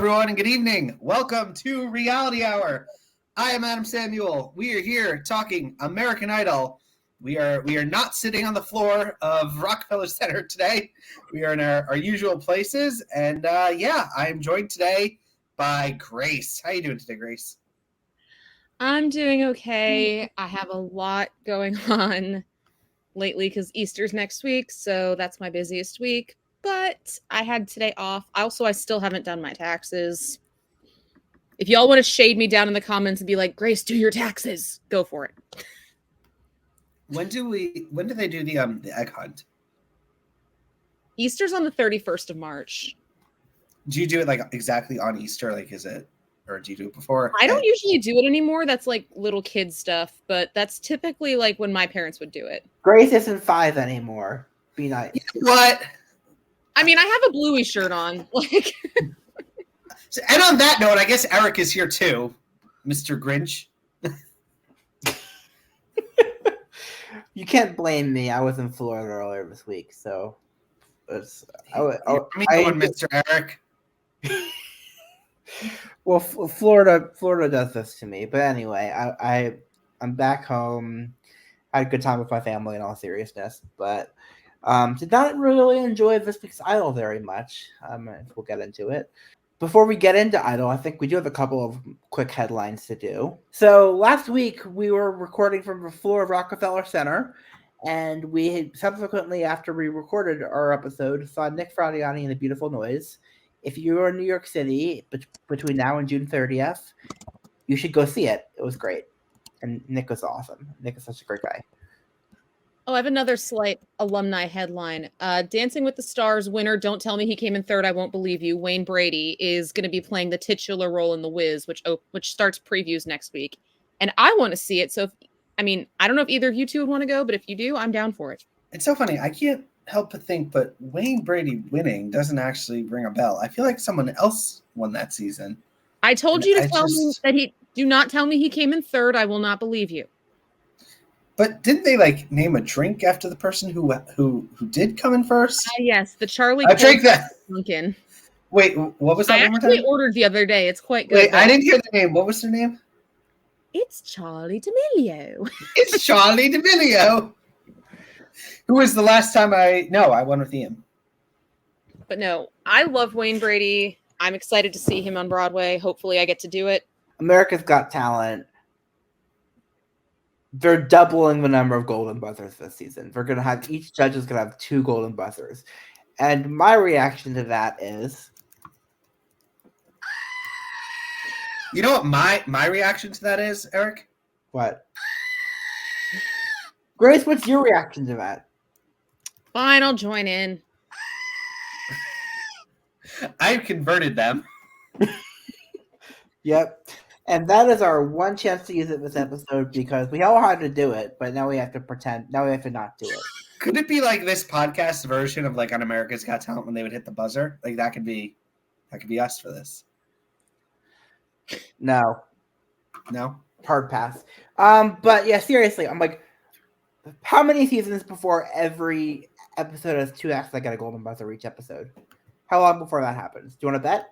everyone, and good evening. Welcome to Reality Hour. I am Adam Samuel. We are here talking American Idol. We are not sitting on the floor of Rockefeller Center today. We are in our usual places, and I am joined today by Grace. How you doing today, Grace? I'm doing okay. I have a lot going on lately because Easter's next week, so that's my busiest week. But I had today off. I still haven't done my taxes. If y'all want to shade me down in the comments and be like, Grace, do your taxes, go for it. When do they do the egg hunt? Easter's on the 31st of March. Do you do it like exactly on Easter? Like, is it, or do you do it before? I don't usually do it anymore. That's like little kid stuff, but that's typically like when my parents would do it. Grace isn't 5 anymore. Be nice. You know what? I mean, I have a Bluey shirt on. Like, and on that note, I guess Eric is here too, Mr. Grinch. You can't blame me. I was in Florida earlier this week, so Mr. Eric. Well, Florida does this to me. But anyway, I'm back home. I had a good time with my family in all seriousness, but did not really enjoy this week's Idol very much. We'll get into it. Before we get into Idol, I think we do have a couple of quick headlines to do. So last week, we were recording from the floor of Rockefeller Center, and we had subsequently, after we recorded our episode, saw Nick Fradiani in The Beautiful Noise. If you're in New York City between now and June 30th, you should go see it. It was great. And Nick was awesome. Nick is such a great guy. Oh, I have another slight alumni headline. Dancing with the Stars winner, Don't Tell Me He Came in Third, I Won't Believe You, Wayne Brady, is going to be playing the titular role in The Wiz, which starts previews next week. And I want to see it. So, I don't know if either of you two would want to go, but if you do, I'm down for it. It's so funny. I can't help but think, but Wayne Brady winning doesn't actually ring a bell. I feel like someone else won that season. I told you to tell me that do not tell me he came in third. I will not believe you. But didn't they like name a drink after the person who did come in first? Yes, the Charlie. I drank that. Pumpkin. Wait, what was that? I actually ordered the other day. It's quite good. Wait, I didn't hear the name. What was her name? It's Charlie D'Amelio. It's Charlie D'Amelio. Who was the last time I won with Ian. But no, I love Wayne Brady. I'm excited to see him on Broadway. Hopefully I get to do it. America's Got Talent. They're doubling the number of golden buzzers this season. They're going to have, each judge is going to have 2 golden buzzers. And my reaction to that is... You know what my reaction to that is, Eric? What? Grace, what's your reaction to that? Fine, I'll join in. I've converted them. Yep. And that is our one chance to use it this episode because we know how to do it, but now we have to pretend. Now we have to not do it. Could it be like this podcast version of like on America's Got Talent when they would hit the buzzer? Like that could be us for this. No. Hard pass. But yeah, seriously, I'm like, how many seasons before every episode has 2 acts that get a golden buzzer each episode? How long before that happens? Do you want to bet?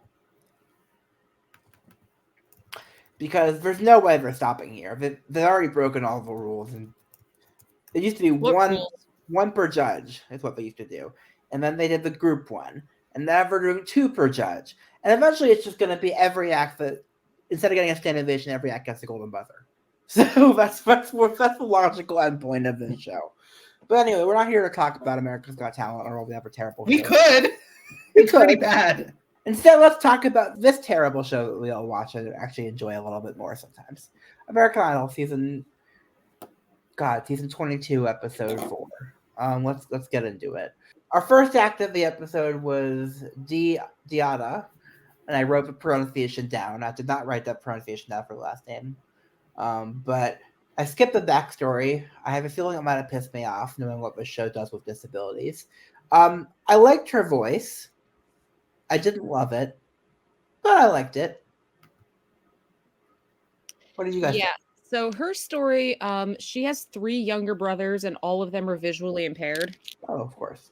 Because there's no way they're stopping here. They've already broken all the rules, and it used to be one per judge is what they used to do, and then they did the group one, and now they're doing 2 per judge, and eventually it's just going to be every act that instead of getting a standing ovation, every act gets a golden buzzer. So that's the logical endpoint of this show. But anyway, we're not here to talk about America's Got Talent or all the other terrible shows. We could. It's pretty bad. Instead, let's talk about this terrible show that we all watch and actually enjoy a little bit more sometimes. American Idol season 22, episode 4. Let's get into it. Our first act of the episode was Diada, and I wrote the pronunciation down. I did not write that pronunciation down for the last name. But I skipped the backstory. I have a feeling it might have pissed me off, knowing what the show does with disabilities. I liked her voice. I didn't love it, but I liked it. What did you guys think? So her story, she has 3 younger brothers, and all of them are visually impaired. Oh, of course.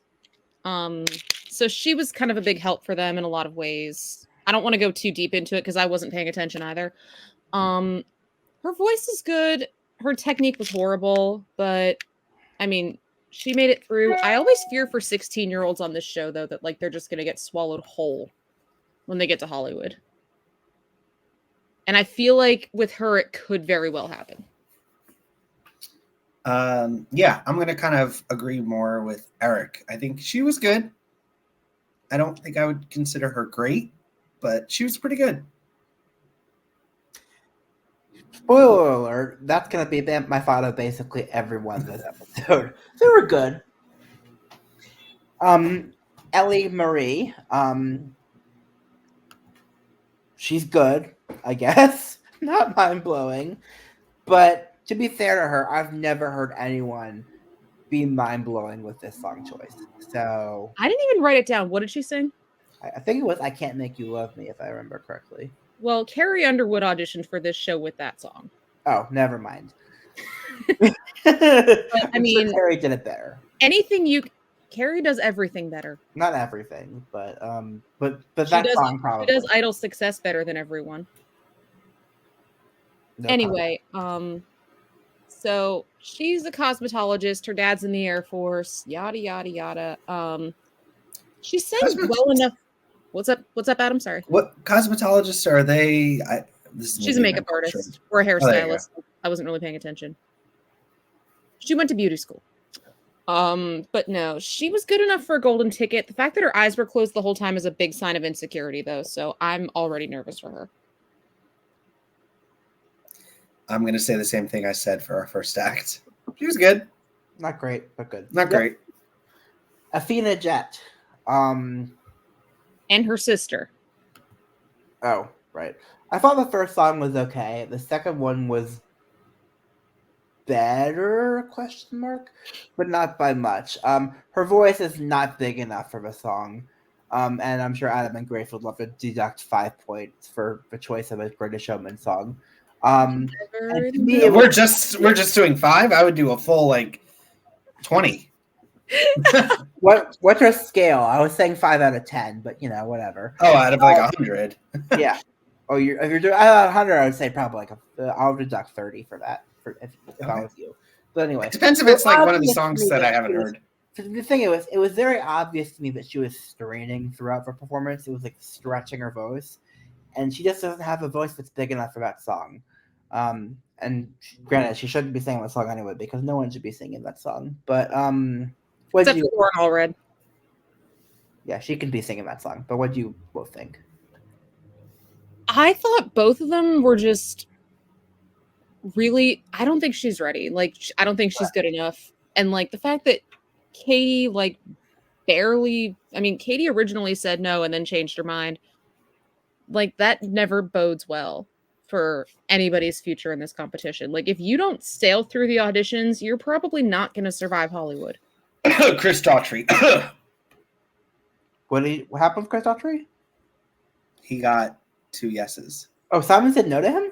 So she was kind of a big help for them in a lot of ways. I don't want to go too deep into it because I wasn't paying attention either. Her voice is good. Her technique was horrible, but I mean, she made it through. I always fear for 16-year-olds on this show, though, that like they're just gonna get swallowed whole when they get to Hollywood. And I feel like with her, it could very well happen. Yeah, I'm going to kind of agree more with Eric. I think she was good. I don't think I would consider her great, but she was pretty good. Spoiler alert, that's going to be my thought of basically everyone this episode. They were good. Ellie Marie, she's good, I guess. Not mind-blowing. But to be fair to her, I've never heard anyone be mind-blowing with this song choice. So I didn't even write it down. What did she sing? I think it was I Can't Make You Love Me, if I remember correctly. Well, Carrie Underwood auditioned for this show with that song. Oh, never mind. But, I mean, sure Carrie did it better. Carrie does everything better. Not everything, but She that does, song probably. She does Idol Success better than everyone. No anyway, so she's a cosmetologist. Her dad's in the Air Force. Yada yada yada. She sang well enough. What's up, Adam? Sorry. What cosmetologists are they? She's a makeup artist or a hairstylist. I wasn't really paying attention. She went to beauty school. But no, she was good enough for a golden ticket. The fact that her eyes were closed the whole time is a big sign of insecurity, though. So I'm already nervous for her. I'm going to say the same thing I said for our first act. She was good. Not great, but good. Not great. Athena Jet. And her sister. Oh, right. I thought the first song was okay. The second one was better, ? But not by much. Her voice is not big enough for the song. And I'm sure Adam and Grace would love to deduct 5 points for the choice of a Greatest Showman song. We're just doing 5. I would do a full 20. What's your scale? I was saying 5 out of 10, but whatever. Oh, out of 100. Yeah. Oh, if you're doing out of 100, I would say probably I'll deduct 30 for that. If I was you. But anyway, it depends if it's one of the songs that I haven't heard. The thing it was very obvious to me that she was straining throughout the performance. It was stretching her voice, and she just doesn't have a voice that's big enough for that song. And granted, she shouldn't be singing that song anyway because no one should be singing that song. But except for Warren Allred. Yeah, she could be singing that song. But what do you both think? I thought both of them were just really. I don't think she's ready. I don't think she's good enough. And the fact that Katie barely. I mean, Katie originally said no and then changed her mind. That never bodes well for anybody's future in this competition. If you don't sail through the auditions, you're probably not going to survive Hollywood. Chris Daughtry. What happened with Chris Daughtry? He got 2 yeses. Oh, Simon said no to him?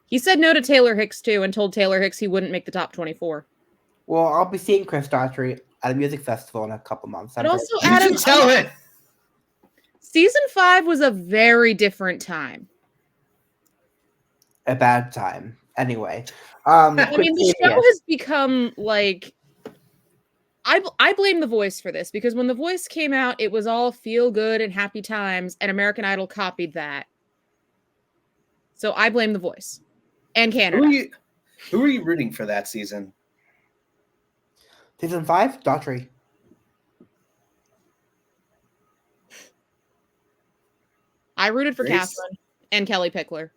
He said no to Taylor Hicks, too, and told Taylor Hicks he wouldn't make the top 24. Well, I'll be seeing Chris Daughtry at a music festival in a couple months. But also, you Adam, should tell it. Season 5 was a very different time. A bad time. Anyway. I mean, the show has become I blame The Voice for this because when The Voice came out, it was all feel good and happy times, and American Idol copied that. So I blame The Voice and Canada. Who are you rooting for that season? Season 5, Daughtry. I rooted for Catherine and Kelly Pickler.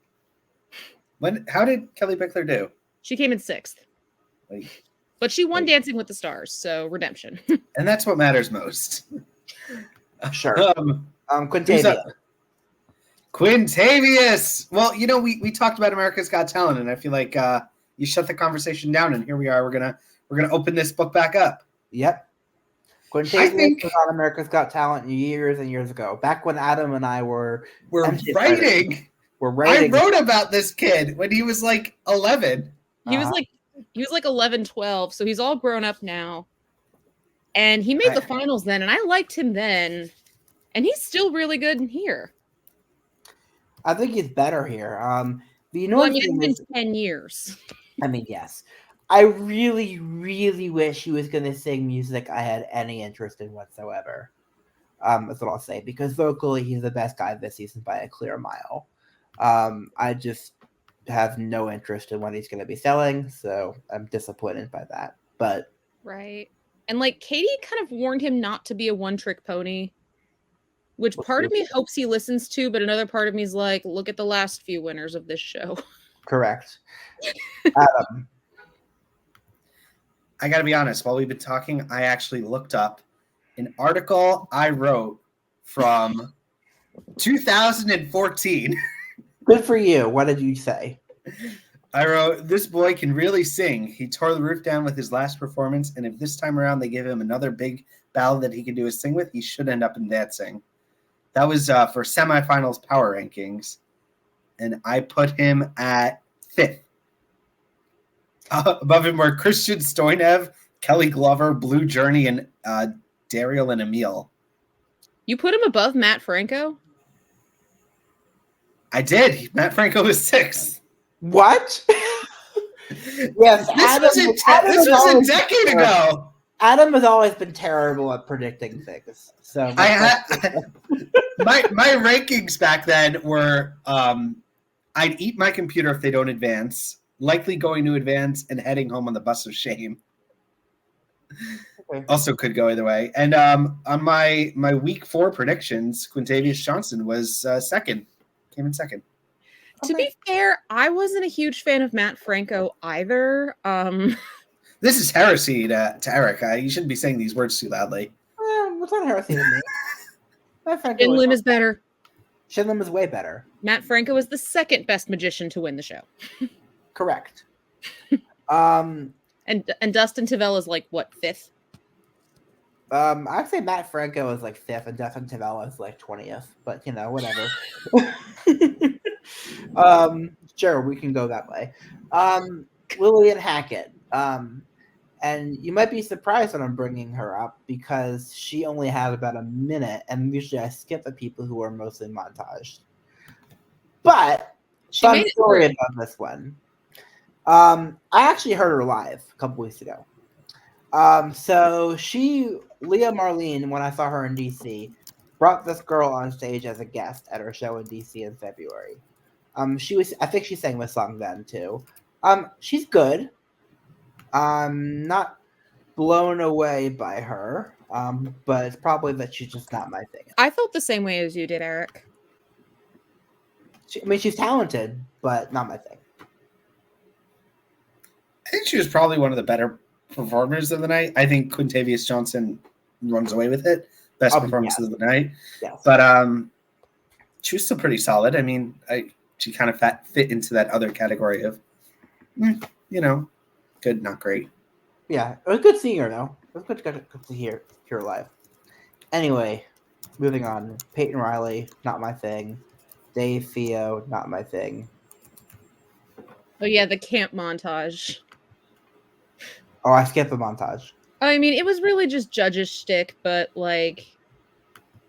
How did Kelly Pickler do? She came in 6th. But she won Dancing with the Stars, so redemption. And that's what matters most. Sure. Quintavious. Quintavious. Well, we talked about America's Got Talent, and I feel like you shut the conversation down, and here we are. We're gonna open this book back up. Yep. Quintavious was on America's Got Talent years and years ago. Back when Adam and I were writing. I wrote about this kid when he was 11. He was 11, 12, so he's all grown up now. And he made the finals then, and I liked him then. And he's still really good in here. I think he's better here. The Well, I annoying mean, thing it's is, been 10 years. I mean, yes. I really, really wish he was going to sing music I had any interest in whatsoever. That's what I'll say. Because vocally, he's the best guy this season by a clear mile. I just have no interest in what he's going to be selling, so I'm disappointed by that. But Right. And like Katie kind of warned him not to be a one-trick pony, which part of me hopes he listens to, but another part of me is like, look at the last few winners of this show. correct. Adam. I got to be honest, while we've been talking, I actually looked up an article I wrote from 2014. Good for you. What did you say? I wrote, this boy can really sing. He tore the roof down with his last performance, and if this time around they give him another big ballad that he can do a sing with, he should end up in dancing. That was for semifinals power rankings, and I put him at 5th. Above him were Christian Stoinev, Kelly Glover, Blue Journey, and Daryl and Emil. You put him above Matt Franco? I did. Matt Franco was 6th. What? Yes, this was a decade ago. Adam has always been terrible at predicting things. So my rankings back then were I'd eat my computer if they don't advance, likely going to advance, and heading home on the bus of shame. Okay. Also could go either way. And on my week 4 predictions, Quintavious Johnson was second. Came in second. To be fair, I wasn't a huge fan of Matt Franco either. This is heresy to Eric. You shouldn't be saying these words too loudly. What's not heresy to me? Shinlim is better. Shinlim is way better. Matt Franco is the second best magician to win the show. Correct. And Dustin Tavella is like what, 5th? I'd say Matt Franco is like 5th and Dustin Tavella is like 20th, but you know, whatever. Sure, we can go that way. Lillian Hackett. And you might be surprised when I'm bringing her up because she only has about a minute, and usually I skip the people who are mostly montaged. But fun story about this one. I actually heard her live a couple weeks ago. So Leah Marlene, when I saw her in DC, brought this girl on stage as a guest at her show in DC in February. I think she sang this song then too. She's good. I'm not blown away by her. But it's probably that she's just not my thing. I felt the same way as you did, Eric. She's talented, but not my thing. I think she was probably one of the better performers of the night. I think Quintavious Johnson runs away with it. Best performance of the night. Yes. But she was still pretty solid. I mean, she kind of fit into that other category of, good, not great. Yeah, it was good seeing her, though. It was good to hear her live. Anyway, moving on. Peyton Riley, not my thing. Dave Theo, not my thing. Oh, yeah, the camp montage. Oh, I skipped the montage. I mean, it was really just Judge's shtick, but, like,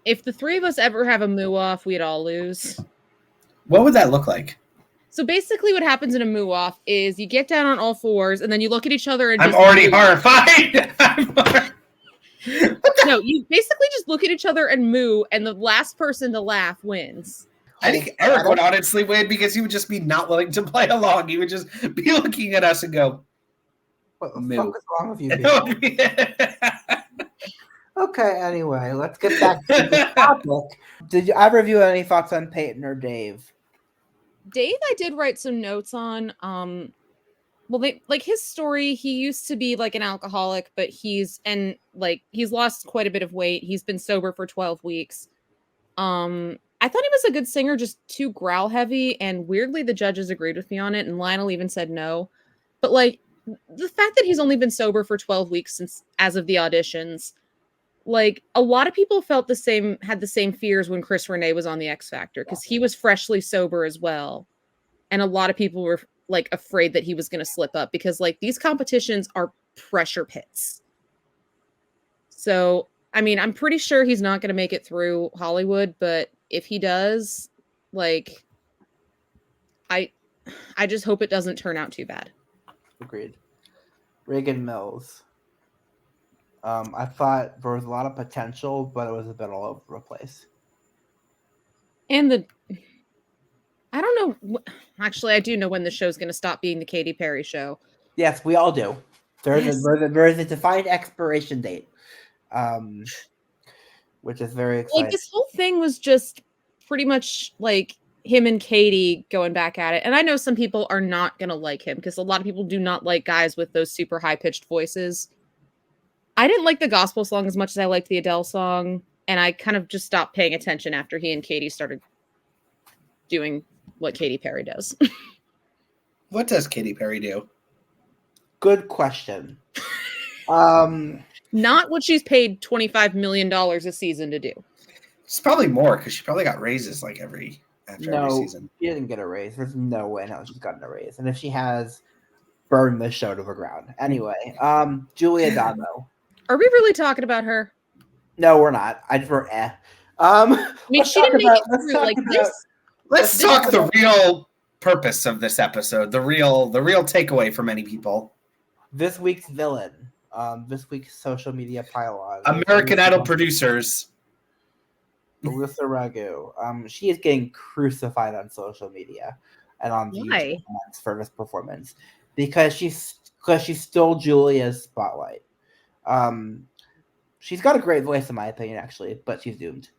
if the three of us ever have a moo-off, we'd all lose. What would that look like? So basically what happens in a moo-off is you get down on all fours, and then you look at each other and I'm already horrified! No, you basically just look at each other and moo, and the last person to laugh wins. I think Eric would honestly win because he would just be not willing to play along. He would just be looking at us and go, what the fuck is wrong with you people? Okay, anyway, let's get back to the topic. Did either of you have any thoughts on Peyton or Dave? Dave, I did write some notes on. His story, he used to be like an alcoholic, but he's lost quite a bit of weight. He's been sober for 12 weeks. I thought he was a good singer, just too growl heavy, and weirdly the judges agreed with me on it, and Lionel even said no. But like the fact that he's only been sober for 12 weeks since as of the auditions, like a lot of people had the same fears when Chris Renee was on the X Factor because he was freshly sober as well. And a lot of people were like afraid that he was going to slip up because like these competitions are pressure pits. So, I mean, I'm pretty sure he's not going to make it through Hollywood, but if he does, like I just hope it doesn't turn out too bad. Agreed. Reagan Mills. I thought there was a lot of potential, but it was a bit all over the place. And I don't know. Actually, I do know when the show's going to stop being the Katy Perry show. Yes, we all do. There's Yes. a defined expiration date, which is very exciting. Like, this whole thing was just pretty much like him and Katie going back at it. And I know some people are not going to like him because a lot of people do not like guys with those super high-pitched voices. I didn't like the gospel song as much as I liked the Adele song, and I kind of just stopped paying attention after he and Katie started doing what Katy Perry does. What does Katy Perry do? Good question. Not what she's paid $25 million a season to do. It's probably more because she probably got raises like every season. She didn't get a raise. There's no way in hell she's gotten a raise. And if she has, burn this show to the ground. Anyway, Julia Damo. Are we really talking about her? No, we're not. I just were I mean, she didn't make it through like this. Let's talk the real purpose of this episode. The real takeaway for many people. This week's villain. This week's social media pylon. American Idol producers. Alyssa Ragu. She is getting crucified on social media and on the YouTube comments for this performance because she's still Julia's spotlight. She's got a great voice in my opinion, actually, but she's doomed.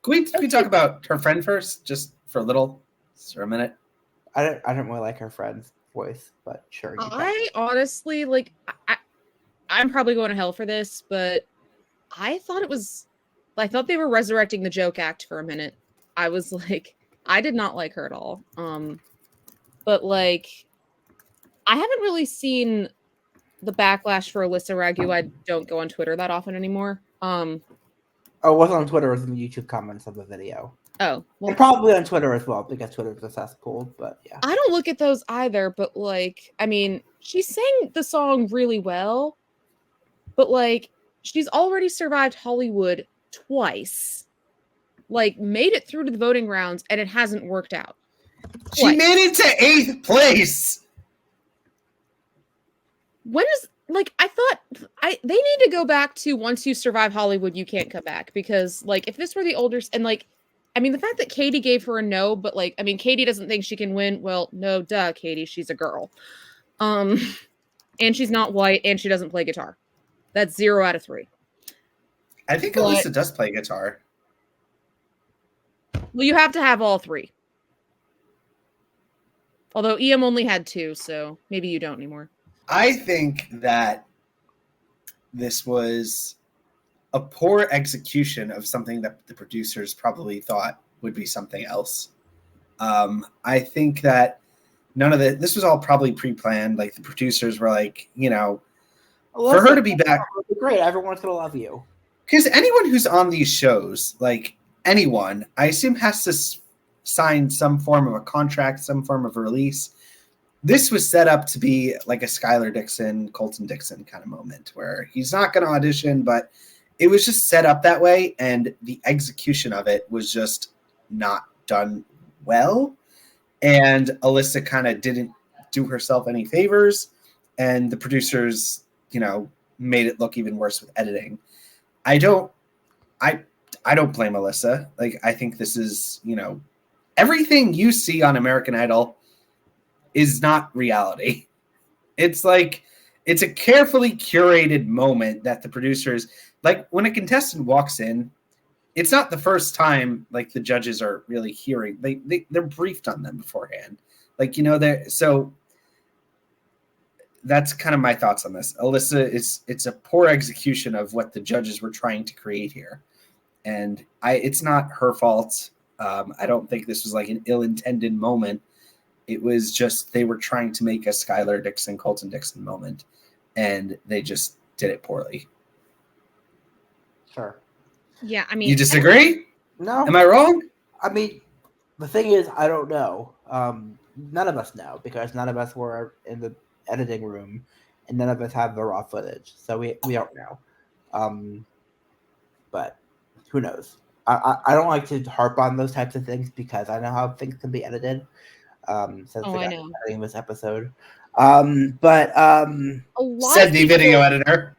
Can we talk about her friend first, just for a minute? I don't really like her friend's voice, but sure. I honestly like. I'm probably going to hell for this, but I thought they were resurrecting the joke act for a minute. I was like, I did not like her at all. But like, I haven't really seen the backlash for Alyssa Ragu. I don't go on Twitter that often anymore. Oh, it wasn't on Twitter. It was in the YouTube comments of the video. Oh, well, and probably on Twitter as well because Twitter's a cesspool. But yeah, I don't look at those either. But like, I mean, she sang the song really well. But like, she's already survived Hollywood twice. Like, made it through to the voting rounds, and it hasn't worked out. She made it to 8th place. When is I thought they need to go back to once you survive Hollywood, you can't come back because like if this were the older and like, I mean the fact that Katie gave her a no, but like I mean Katie doesn't think she can win. Well, no, duh, Katie, she's a girl, and she's not white, and she doesn't play guitar. That's 0 out of 3. I think Alyssa does play guitar. Well, you have to have all 3. Although EM only had 2, so maybe you don't anymore. I think that this was a poor execution of something that the producers probably thought would be something else. I think that this was all probably pre-planned. Like the producers were like, for her to be back. Great, everyone's going to love you. Because anyone who's on these shows, like anyone, I assume has to sign some form of a contract, some form of release. This was set up to be like a Skylar Dixon, Colton Dixon kind of moment where he's not going to audition, but it was just set up that way. And the execution of it was just not done well. And Alyssa kind of didn't do herself any favors. And the producers, made it look even worse with editing. I don't blame Alyssa. Like, I think this is, everything you see on American Idol is not reality. It's like, it's a carefully curated moment that the producers, like when a contestant walks in, it's not the first time like the judges are really hearing, they're briefed on them beforehand. Like, so that's kind of my thoughts on this. Alyssa, it's a poor execution of what the judges were trying to create here. And it's not her fault. I don't think this was like an ill-intended moment. It was just they were trying to make a Skylar Dixon, Colton Dixon moment, and they just did it poorly. Sure. Yeah, I mean... You disagree? No. Am I wrong? I mean, the thing is, I don't know. None of us know because none of us were in the editing room, and none of us have the raw footage, so we don't know. But who knows? I don't like to harp on those types of things because I know how things can be edited. Since Oh, the I guy know. editing this episode. A lot Said of the people, video editor.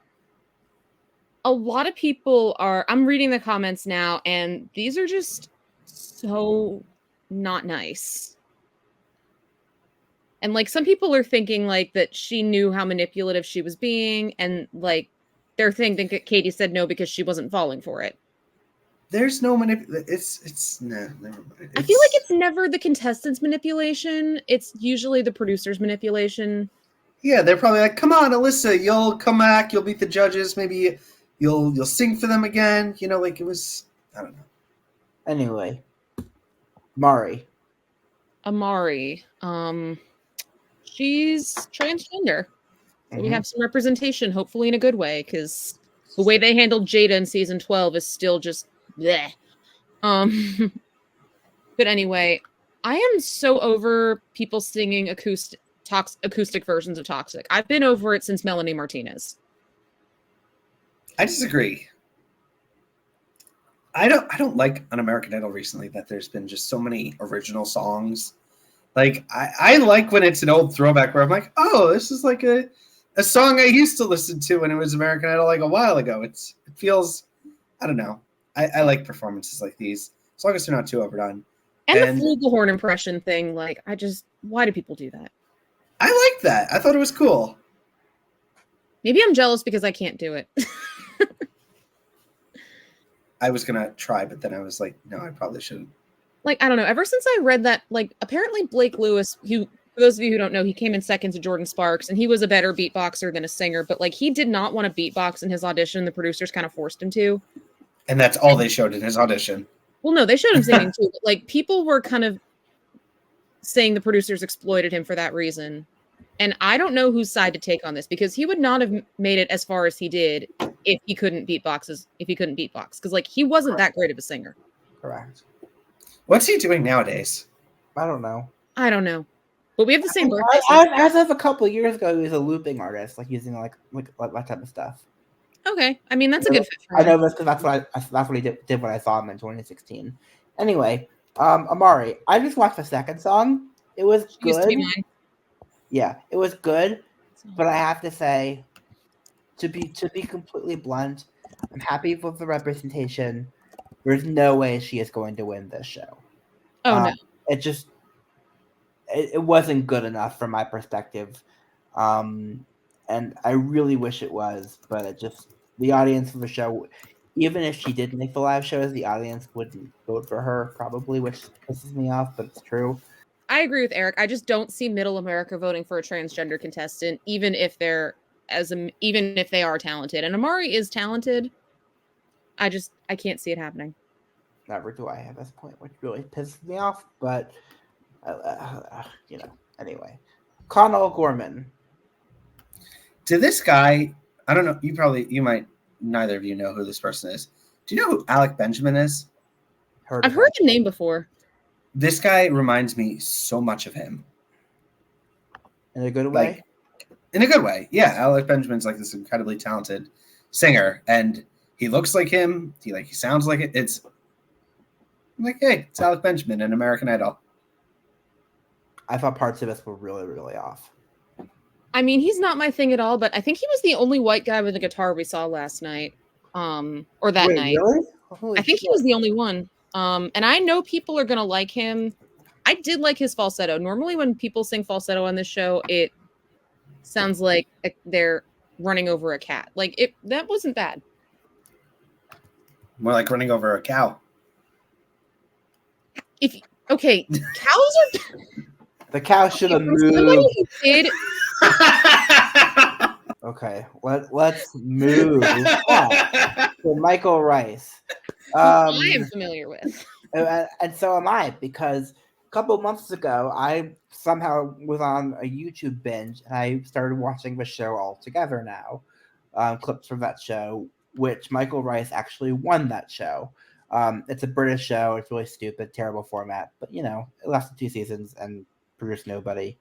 a lot of people are. I'm reading the comments now, and these are just so not nice. And like some people are thinking like that she knew how manipulative she was being, and like they're thinking that Katie said no because she wasn't falling for it. There's no It's no, never mind. I feel like it's never the contestants' manipulation. It's usually the producers' manipulation. Yeah, they're probably like, "Come on, Alyssa, you'll come back. You'll beat the judges. Maybe you'll sing for them again." You know, like it was. I don't know. Anyway, Mari. Amari, she's transgender. So we have some representation, hopefully in a good way, because the way they handled Jada in season 12 is still just bleh. But anyway, I am so over people singing acoustic versions of Toxic. I've been over it since Melanie Martinez. I disagree. I don't like on American Idol recently that there's been just so many original songs. Like I like when it's an old throwback where I'm like, oh, this is like a song I used to listen to when it was American Idol like a while ago. It feels, I don't know. I like performances like these as long as they're not too overdone. And the flugelhorn impression thing, like why do people do that? I like that. I thought it was cool. Maybe I'm jealous because I can't do it. I was gonna try, but then I was like, no, I probably shouldn't. Like, I don't know. Ever since I read that, like, apparently Blake Lewis, who, for those of you who don't know, he came in second to Jordan Sparks, and he was a better beatboxer than a singer, but, like, he did not want to beatbox in his audition. The producers kind of forced him to. And that's all they showed in his audition. Well, no, they showed him singing, too. But, like, people were kind of saying the producers exploited him for that reason. And I don't know whose side to take on this, because he would not have made it as far as he did if he couldn't beatbox. Because, like, he wasn't that great of a singer. Correct. What's he doing nowadays? I don't know. But we have the same birthday. As of a couple of years ago, he was a looping artist, like using like that type of stuff. Okay, I mean that's a good fit for him. I know this because that's what he did when I saw him in 2016. Anyway, Amari, I just watched the second song. It was good. Used to be mine. Yeah, it was good, but I have to say, to be completely blunt, I'm happy with the representation. There's no way she is going to win this show. Oh no! It wasn't good enough from my perspective, and I really wish it was. But the audience for the show, even if she did make the live shows, the audience wouldn't vote for her probably, which pisses me off. But it's true. I agree with Eric. I just don't see Middle America voting for a transgender contestant, even if they are talented. And Amari is talented. I can't see it happening. Never do I at this point, which really pisses me off. But anyway, Connell Gorman. To this guy, I don't know. You might. Neither of you know who this person is. Do you know who Alec Benjamin is? I've heard the name before. This guy reminds me so much of him. In a good way? In a good way, yeah. Alec Benjamin's like this incredibly talented singer, and he looks like him. He sounds like it. I'm like, hey, it's Alec Benjamin in American Idol. I thought parts of this were really, really off. I mean, he's not my thing at all, but I think he was the only white guy with a guitar we saw last night, or that night. Really? I think he was the only one. And I know people are gonna like him. I did like his falsetto. Normally, when people sing falsetto on this show, it sounds like they're running over a cat. That wasn't bad. More like running over a cow. Cows are. The cow should have moved. Okay, let's move on to Michael Rice. I am familiar with. And so am I, because a couple of months ago, I somehow was on a YouTube binge, and I started watching the show all together now. Clips from that show, which Michael Rice actually won that show. It's a British show. It's really stupid, terrible format, but it lasted 2 seasons and produced nobody.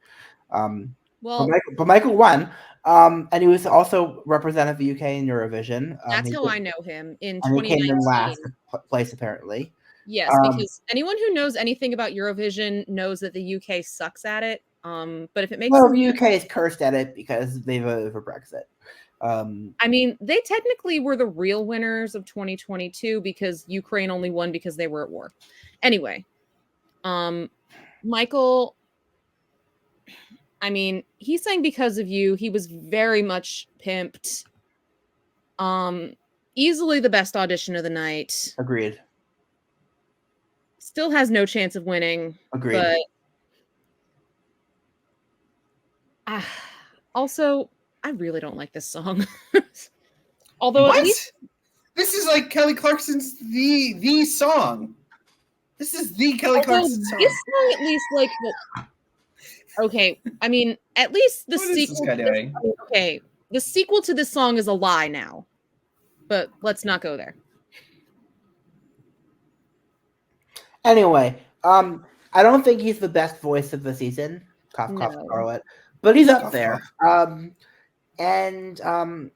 But Michael won, and he was also represented the UK in Eurovision. That's how I know him in 2019. And he came in last place, apparently. Yes, because anyone who knows anything about Eurovision knows that the UK sucks at it. But if it makes the UK is cursed at it because they voted for Brexit. I mean, they technically were the real winners of 2022 because Ukraine only won because they were at war. Anyway, Michael, I mean, he sang Because of You. He was very much pimped. Easily the best audition of the night. Agreed. Still has no chance of winning. Agreed. But also, I really don't like this song. Although what? At least This is like Kelly Clarkson's the song. This is the Kelly Clarkson song. This song at least like okay, I mean, at least the What is sequel. this guy doing? Okay, the sequel to this song is a lie now, but let's not go there. Anyway, I don't think he's the best voice of the season, cough, cough, No. Scarlet, but he's up Cough, there. cough. And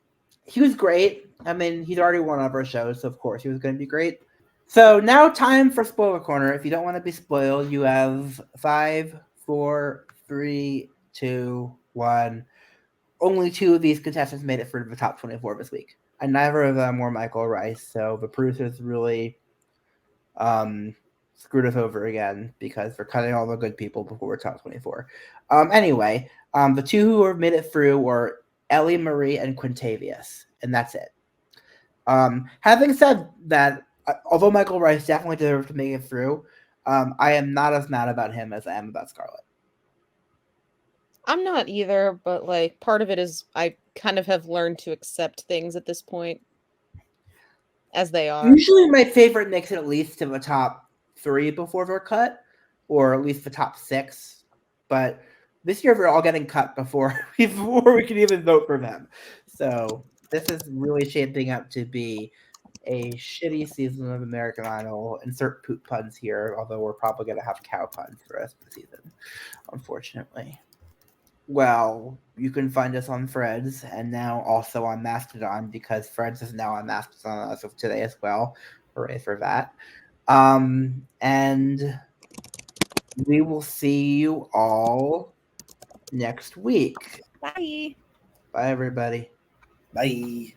he was great. I mean, he's already won over our shows, so of course he was going to be great. So now time for Spoiler Corner. If you don't want to be spoiled, you have 5, 4, 3, 2, 1. Only 2 of these contestants made it for the top 24 this week. And neither of them were Michael Rice, so the producers really screwed us over again because they're cutting all the good people before top 24. Anyway, the 2 who have made it through were Ellie Marie and Quintavious, and that's it. Having said that, although Michael Rice definitely deserved to make it through, I am not as mad about him as I am about Scarlet. I'm not either, but like part of it is I kind of have learned to accept things at this point as they are. Usually my favorite makes it at least to the top 3 before they're cut, or at least the top 6. But this year they're all getting cut before we can even vote for them. So this is really shaping up to be a shitty season of American Idol. Insert poop puns here, although we're probably going to have cow puns for the rest of the season, unfortunately. Well, you can find us on Threads and now also on Mastodon because Threads is now on Mastodon as of today as well. Hooray for that. And we will see you all next week. Bye. Bye, everybody. Bye.